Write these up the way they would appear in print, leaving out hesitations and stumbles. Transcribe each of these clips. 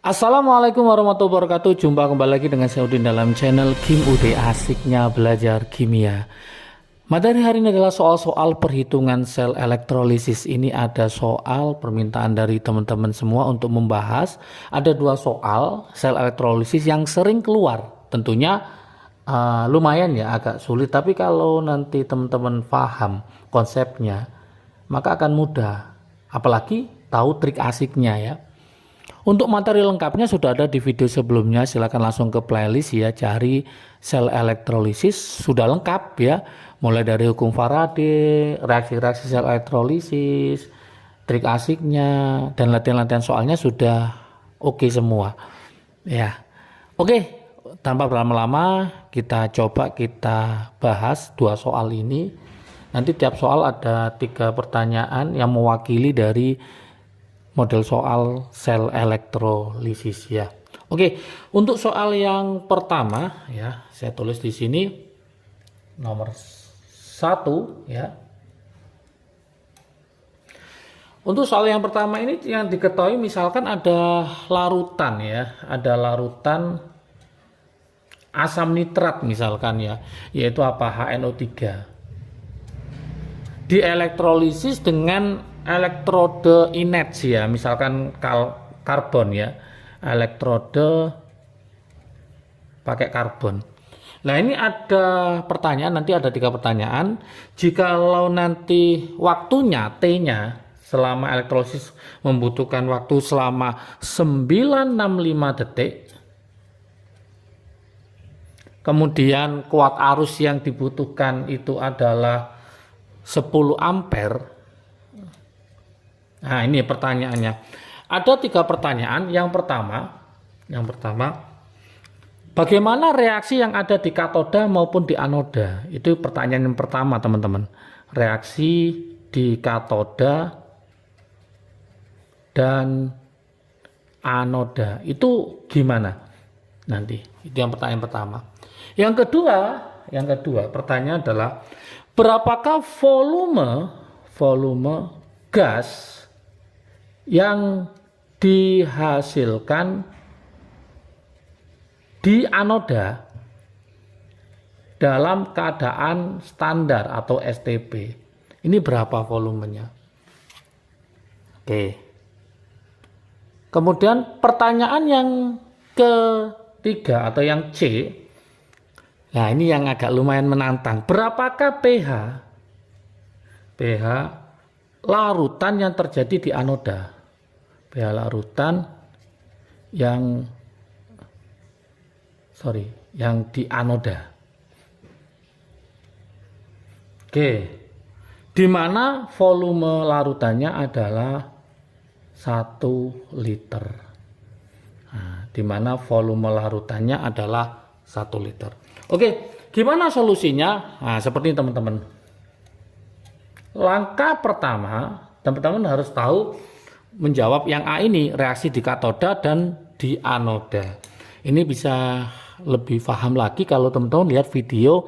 Assalamualaikum warahmatullahi wabarakatuh. Jumpa kembali lagi dengan saya Udin dalam channel Kim UD, asiknya belajar kimia. Materi hari ini adalah soal-soal perhitungan sel elektrolisis. Ini ada soal permintaan dari teman-teman semua untuk membahas. Ada dua soal sel elektrolisis yang sering keluar. Tentunya lumayan ya, agak sulit. Tapi kalau nanti teman-teman paham konsepnya, maka akan mudah. Apalagi tahu trik asiknya ya. Untuk materi lengkapnya sudah ada di video sebelumnya, silakan langsung ke playlist ya, cari sel elektrolisis, sudah lengkap ya, mulai dari hukum Faraday, reaksi-reaksi sel elektrolisis, trik asiknya, dan latihan-latihan soalnya sudah oke semua ya. Oke, tanpa berlama-lama kita bahas dua soal ini. Nanti tiap soal ada 3 pertanyaan yang mewakili dari model soal sel elektrolisis ya. Oke, untuk soal yang pertama ya, saya tulis di sini nomor 1 ya. Untuk soal yang pertama ini yang diketahui misalkan ada larutan ya, ada larutan asam nitrat misalkan ya, yaitu apa? HNO3. Dielektrolisis dengan elektrode inert ya, misalkan karbon ya, elektrode pakai karbon. Nah ini ada pertanyaan, nanti ada 3 pertanyaan. Jikalau nanti waktunya T-nya selama elektrolisis membutuhkan waktu selama 965 detik, kemudian kuat arus yang dibutuhkan itu adalah 10 ampere. Nah ini pertanyaannya. Ada 3 pertanyaan. Yang pertama, bagaimana reaksi yang ada di katoda maupun di anoda? Itu pertanyaan yang pertama teman-teman. Reaksi di katoda dan anoda itu gimana? Nanti itu yang pertanyaan pertama. Yang kedua pertanyaan adalah berapakah volume gas yang dihasilkan di anoda dalam keadaan standar atau STP. Ini berapa volumenya? Oke. Kemudian pertanyaan yang ketiga atau yang C. Nah, ini yang agak lumayan menantang. Berapakah pH larutan yang terjadi di anoda? pH larutan yang di anoda. Oke. Di mana volume larutannya adalah 1 liter. Nah, di mana volume larutannya adalah 1 liter. Oke, gimana solusinya? Nah, seperti ini teman-teman. Langkah pertama, teman-teman harus tahu menjawab yang A ini, reaksi di katoda dan di anoda. Ini bisa lebih paham lagi kalau teman-teman lihat video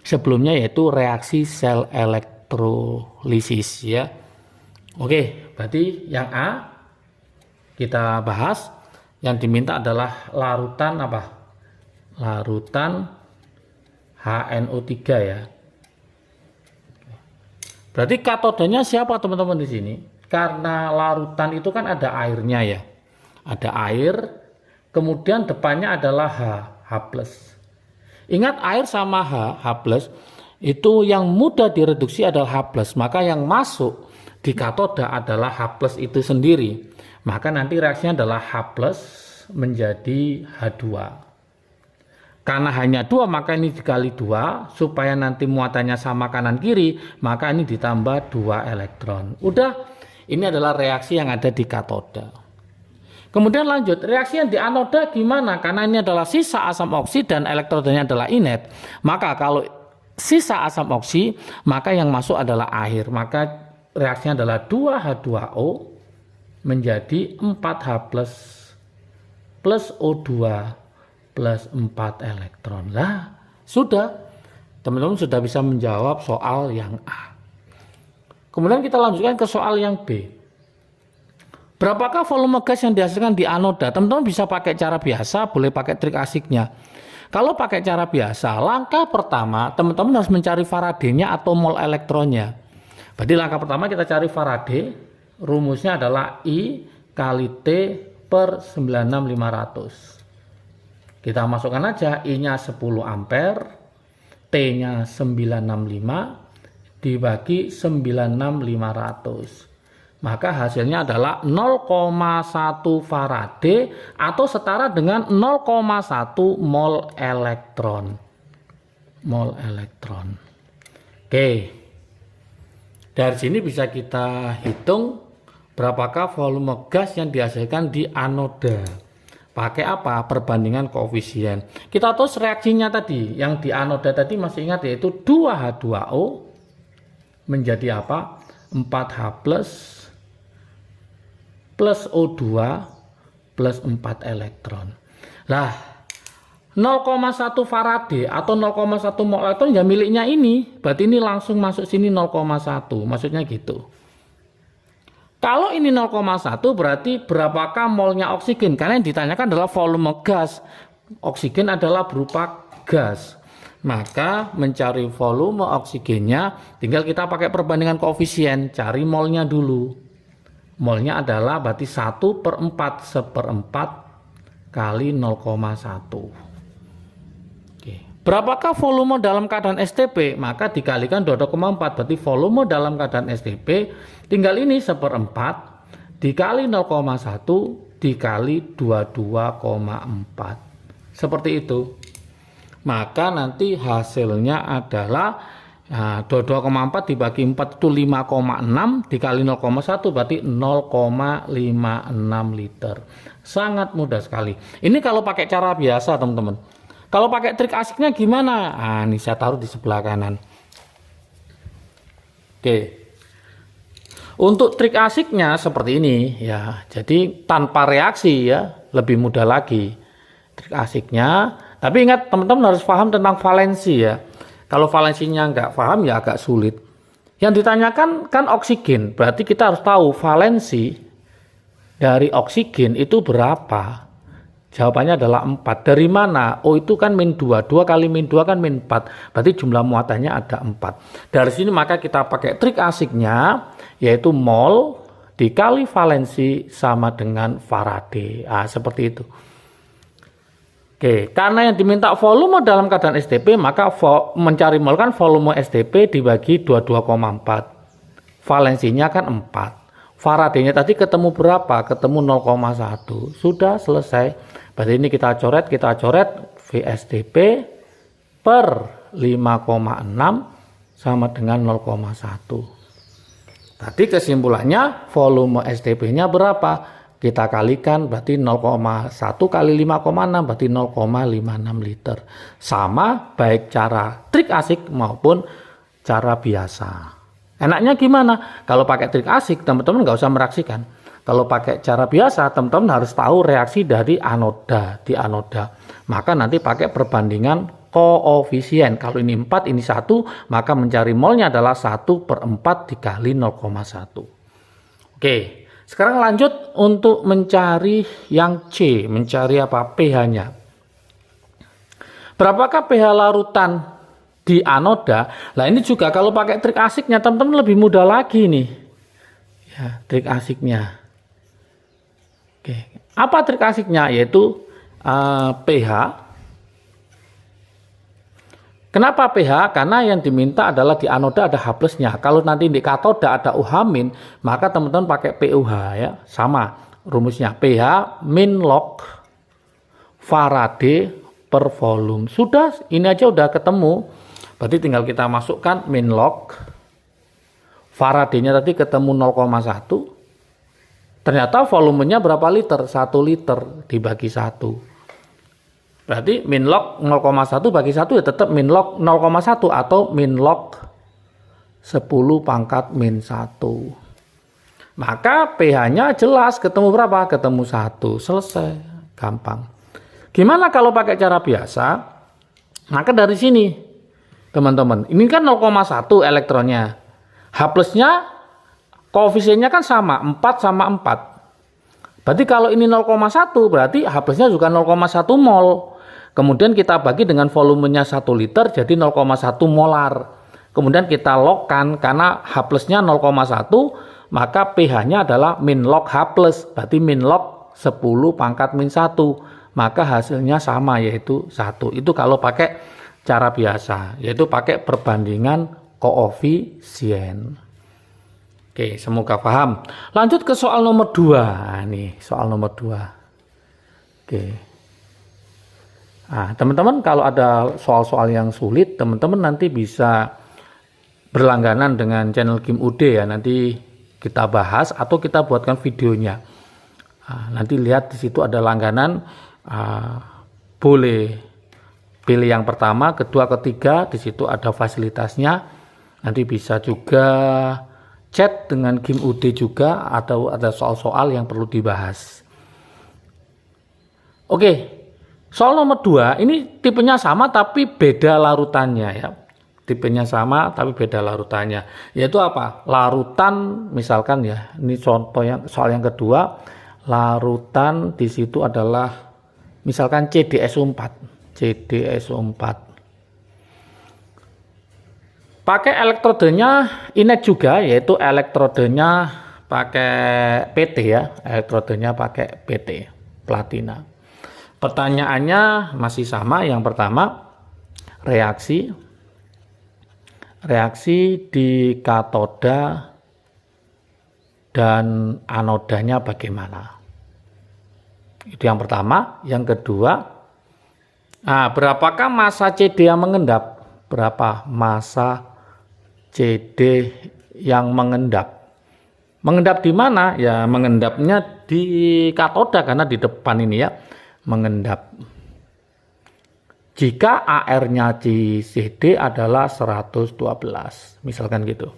sebelumnya, yaitu reaksi sel elektrolisis ya. Oke, berarti yang A kita bahas. Yang diminta adalah larutan apa? Larutan HNO3 ya. Berarti katodanya siapa teman-teman di sini? Karena larutan itu kan ada airnya ya. Ada air, kemudian depannya adalah H+. Ingat, air sama H+, itu yang mudah direduksi adalah H+. Maka yang masuk di katoda adalah H+ itu sendiri. Maka nanti reaksinya adalah H+ menjadi H2. Karena hanya 2, maka ini dikali 2 supaya nanti muatannya sama kanan kiri, maka ini ditambah 2 elektron. Udah, ini adalah reaksi yang ada di katoda. Kemudian lanjut, reaksi yang di anoda gimana? Karena ini adalah sisa asam oksi dan elektrodanya adalah inert. Maka kalau sisa asam oksi, maka yang masuk adalah air. Maka reaksinya adalah 2H2O menjadi 4H+ plus O2 plus 4 elektron. Lah, sudah. Teman-teman sudah bisa menjawab soal yang A. Kemudian kita lanjutkan ke soal yang B. Berapakah volume gas yang dihasilkan di anoda? Teman-teman bisa pakai cara biasa, boleh pakai trik asiknya. Kalau pakai cara biasa, langkah pertama teman-teman harus mencari Faraday-nya atau mol elektronnya. Berarti langkah pertama kita cari Faraday, rumusnya adalah I kali T per 96500. Kita masukkan aja I-nya 10 ampere, T-nya 965 dibagi 96500. Maka hasilnya adalah 0,1 Faraday atau setara dengan 0,1 mol elektron. Mol elektron. Oke. Dari sini bisa kita hitung berapakah volume gas yang dihasilkan di anoda. Pakai apa? Perbandingan koefisien. Kita tahu reaksinya tadi, yang di anoda tadi masih ingat, yaitu 2H2O menjadi apa? 4H plus O2 plus 4 elektron. Lah, 0,1 Faraday atau 0,1 mol elektron ya miliknya ini. Berarti ini langsung masuk sini 0,1. Maksudnya gitu. Kalau ini 0,1 berarti berapakah molnya oksigen? Karena yang ditanyakan adalah volume gas. Oksigen adalah berupa gas. Maka mencari volume oksigennya tinggal kita pakai perbandingan koefisien. Cari molnya dulu. Molnya adalah berarti 1/4 seperempat kali 0,1. Oke. Berapakah volume dalam keadaan STP? Maka dikalikan 22,4. Berarti volume dalam keadaan STP tinggal ini 1/4 dikali 0,1 dikali 22,4. Seperti itu. Maka nanti hasilnya adalah 22,4 dibagi 4 itu 5,6 dikali 0,1 berarti 0,56 liter. Sangat mudah sekali. Ini kalau pakai cara biasa teman-teman. Kalau pakai trik asiknya gimana? Ini saya taruh di sebelah kanan. Oke. Untuk trik asiknya seperti ini ya. Jadi tanpa reaksi ya, lebih mudah lagi trik asiknya. Tapi ingat teman-teman harus paham tentang valensi ya. Kalau valensinya nggak paham ya agak sulit. Yang ditanyakan kan oksigen, berarti kita harus tahu valensi dari oksigen itu berapa. Jawabannya adalah 4. Dari mana? Oh itu kan min 2. 2 kali min 2 kan min 4. Berarti jumlah muatannya ada 4. Dari sini maka kita pakai trik asiknya, yaitu mol dikali valensi sama dengan Faraday. Seperti itu. Oke, karena yang diminta volume dalam keadaan STP, maka mencari mol kan volume STP dibagi 22,4. Valensinya kan 4. Faraday-nya tadi ketemu berapa? Ketemu 0,1. Sudah selesai. Berarti ini kita coret VSTP per 5,6 sama dengan 0,1. Tadi kesimpulannya volume STP-nya berapa? Kita kalikan berarti 0,1 kali 5,6 berarti 0,56 liter. Sama baik cara trik asik maupun cara biasa. Enaknya gimana? Kalau pakai trik asik teman-teman nggak usah meraksikan. Kalau pakai cara biasa teman-teman harus tahu reaksi dari anoda di anoda. Maka nanti pakai perbandingan koefisien. Kalau ini 4 ini 1 maka mencari molnya adalah 1/4 dikali 0,1. Oke. Sekarang lanjut untuk mencari yang C, mencari apa? pH-nya. Berapakah pH larutan di anoda? Nah ini juga kalau pakai trik asiknya teman-teman lebih mudah lagi nih. Ya, trik asiknya. Oke. Apa trik asiknya? Yaitu pH. Kenapa pH? Karena yang diminta adalah di anoda ada H plusnya. Kalau nanti di katoda ada UH min, maka teman-teman pakai PUH ya. Sama rumusnya pH min log Faraday per volume. Sudah, ini aja udah ketemu. Berarti tinggal kita masukkan min log. Faraday-nya tadi ketemu 0,1. Ternyata volumenya berapa liter? 1 liter dibagi 1. Berarti min log 0,1 bagi 1 ya tetap min log 0,1 atau min log 10 pangkat min 1. Maka pH-nya jelas ketemu berapa? Ketemu 1. Selesai. Gampang. Gimana kalau pakai cara biasa? Maka dari sini teman-teman. Ini kan 0,1 elektronnya. H plusnya koefisiennya kan sama. 4 sama 4. Berarti kalau ini 0,1 berarti H plusnya juga 0,1 mol. Kemudian kita bagi dengan volumenya 1 liter jadi 0,1 molar. Kemudian kita logkan karena H plusnya 0,1 maka pH-nya adalah min log H plus. Berarti min log 10 pangkat min 1. Maka hasilnya sama yaitu 1. Itu kalau pakai cara biasa yaitu pakai perbandingan koefisien. Oke, semoga paham. Lanjut ke soal nomor 2. Nih, soal nomor 2. Oke. Nah, teman-teman kalau ada soal-soal yang sulit, teman-teman nanti bisa berlangganan dengan channel Kim UD ya. Nanti kita bahas atau kita buatkan videonya. Nah, nanti lihat di situ ada langganan. Boleh pilih yang pertama, kedua, ketiga. Di situ ada fasilitasnya. Nanti bisa juga chat dengan Kim UD juga atau ada soal-soal yang perlu dibahas. Oke, soal nomor 2 ini tipenya sama tapi beda larutannya ya. Tipenya sama tapi beda larutannya. Yaitu apa? Larutan misalkan ya. Ini contoh yang soal yang kedua, larutan di situ adalah misalkan CdSO4. CdSO4. Pakai elektrodenya inet juga, yaitu elektrodenya pakai PT ya, elektrodenya pakai PT, platina. Pertanyaannya masih sama, yang pertama reaksi di katoda dan anodanya bagaimana? Itu yang pertama. Yang kedua, berapakah massa CD yang mengendap? Berapa massa CD yang mengendap? Mengendap di mana? Ya mengendapnya di katoda karena di depan ini ya. Mengendap. Jika AR-nya CD adalah 112, misalkan gitu.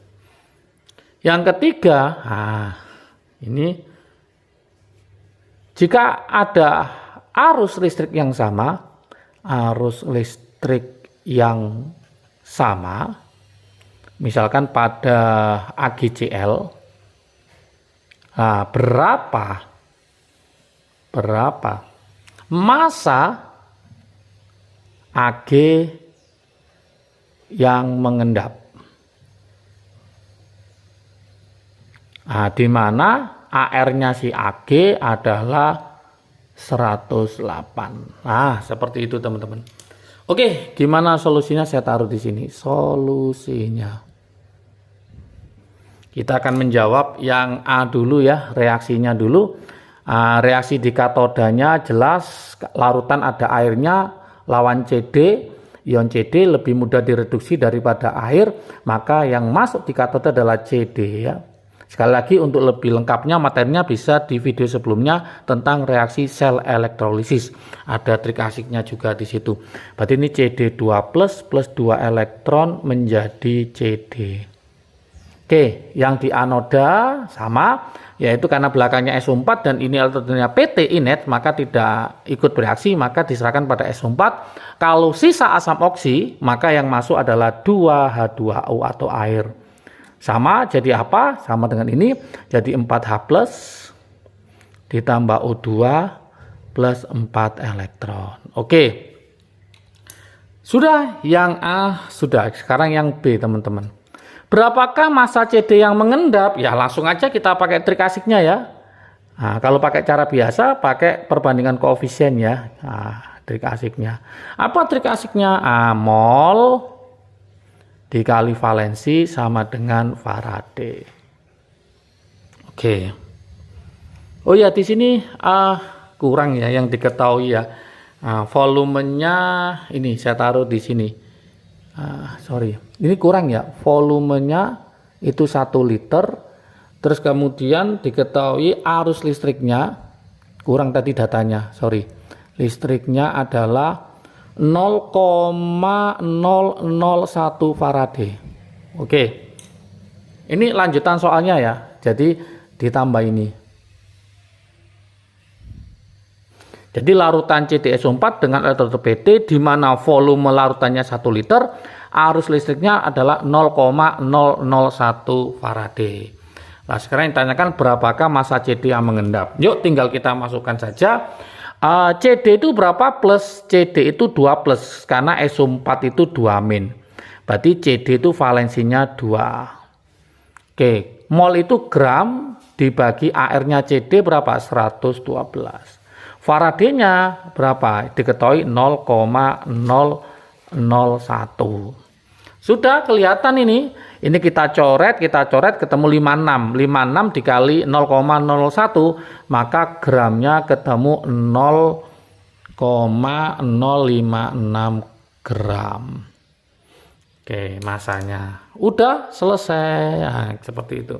Yang ketiga, ini jika ada arus listrik yang sama, misalkan pada AGCL, berapa massa AG yang mengendap? Di mana AR-nya si AG adalah 108. Seperti itu teman-teman. Oke, gimana solusinya? Saya taruh di sini. Solusinya. Kita akan menjawab yang A dulu ya, reaksinya dulu. Reaksi di katodanya jelas larutan ada airnya, lawan CD, ion CD lebih mudah direduksi daripada air, maka yang masuk di katoda adalah CD ya. Sekali lagi untuk lebih lengkapnya materinya bisa di video sebelumnya tentang reaksi sel elektrolisis. Ada trik asiknya juga di situ. Berarti ini CD2+ plus 2 elektron menjadi CD. Oke, yang di anoda sama, yaitu karena belakangnya SO4 dan ini elektronnya PT inet, maka tidak ikut bereaksi, maka diserahkan pada SO4. Kalau sisa asam oksi, maka yang masuk adalah 2H2O atau air. Sama, jadi apa? Sama dengan ini, jadi 4H plus ditambah O2 plus 4 elektron. Oke. Sudah yang A, sudah. Sekarang yang B, teman-teman. Berapakah massa CD yang mengendap? Ya, langsung aja kita pakai trik asiknya ya. Kalau pakai cara biasa, pakai perbandingan koefisien ya. Trik asiknya. Apa trik asiknya? Mol dikali valensi sama dengan Faraday. Oke. Oh ya, di sini kurang ya yang diketahui ya. Volumenya ini saya taruh di sini. Sorry, ini kurang ya. Volumenya itu 1 liter. Terus kemudian diketahui arus listriknya kurang tadi datanya. Sorry, listriknya adalah 0,001 Faraday. Oke. Ini lanjutan soalnya ya. Jadi ditambah ini. Jadi larutan CdSO4 dengan elektroda PT di mana volume larutannya 1 liter, arus listriknya adalah 0,001 Faraday. Nah, sekarang yang ditanyakan berapakah massa CD yang mengendap. Yuk tinggal kita masukkan saja. CD itu berapa plus? CD itu 2 plus. Karena SO4 itu 2 min. Berarti CD itu valensinya 2. Oke, mol itu gram dibagi AR-nya CD berapa? 112. Faradaynya berapa? Diketahui 0,001. Sudah kelihatan ini. Ini kita coret ketemu 56. 56 dikali 0,01 maka gramnya ketemu 0,056 gram. Oke, masanya udah selesai. Nah, seperti itu.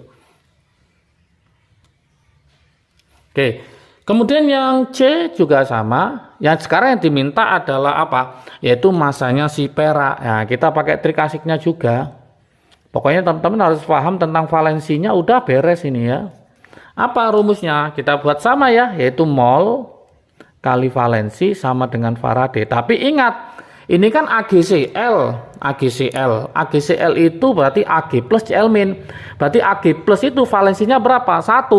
Oke. Kemudian yang C juga sama. Yang sekarang yang diminta adalah apa? Yaitu masanya si perak. Nah, kita pakai trik asiknya juga. Pokoknya teman-teman harus paham tentang valensinya, udah beres ini ya. Apa rumusnya? Kita buat sama ya, yaitu mol kali valensi sama dengan Faraday. Tapi ingat, ini kan AgCl. AgCl itu berarti Ag plus Cl min. Berarti Ag plus itu valensinya berapa? 1.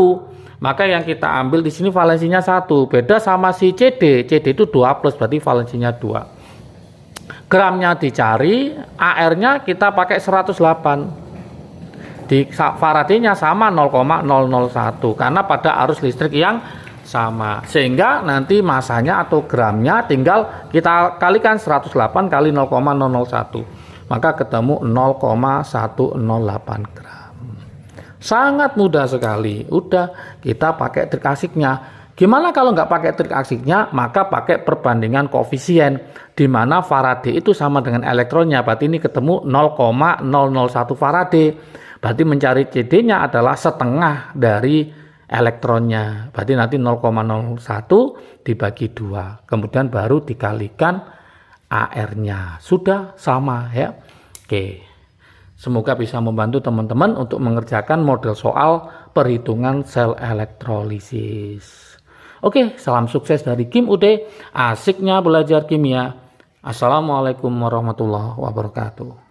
Maka yang kita ambil di sini valensinya 1. Beda sama si CD. CD itu 2 plus, berarti valensinya 2. Gramnya dicari, AR-nya kita pakai 108. Di Faraday-nya sama 0,001 karena pada arus listrik yang sama. Sehingga nanti masanya atau gramnya tinggal kita kalikan 108 kali 0,001. Maka ketemu 0,108 gram. Sangat mudah sekali. Udah, kita pakai trik asiknya. Gimana kalau nggak pakai trik asiknya? Maka pakai perbandingan koefisien. Di mana Faraday itu sama dengan elektronnya. Berarti ini ketemu 0,001 Faraday. Berarti mencari CD-nya adalah setengah dari elektronnya. Berarti nanti 0,01 dibagi 2. Kemudian baru dikalikan AR-nya. Sudah sama ya. Oke. Semoga bisa membantu teman-teman untuk mengerjakan model soal perhitungan sel elektrolisis. Oke, salam sukses dari Kim UD, asiknya belajar kimia. Assalamualaikum warahmatullahi wabarakatuh.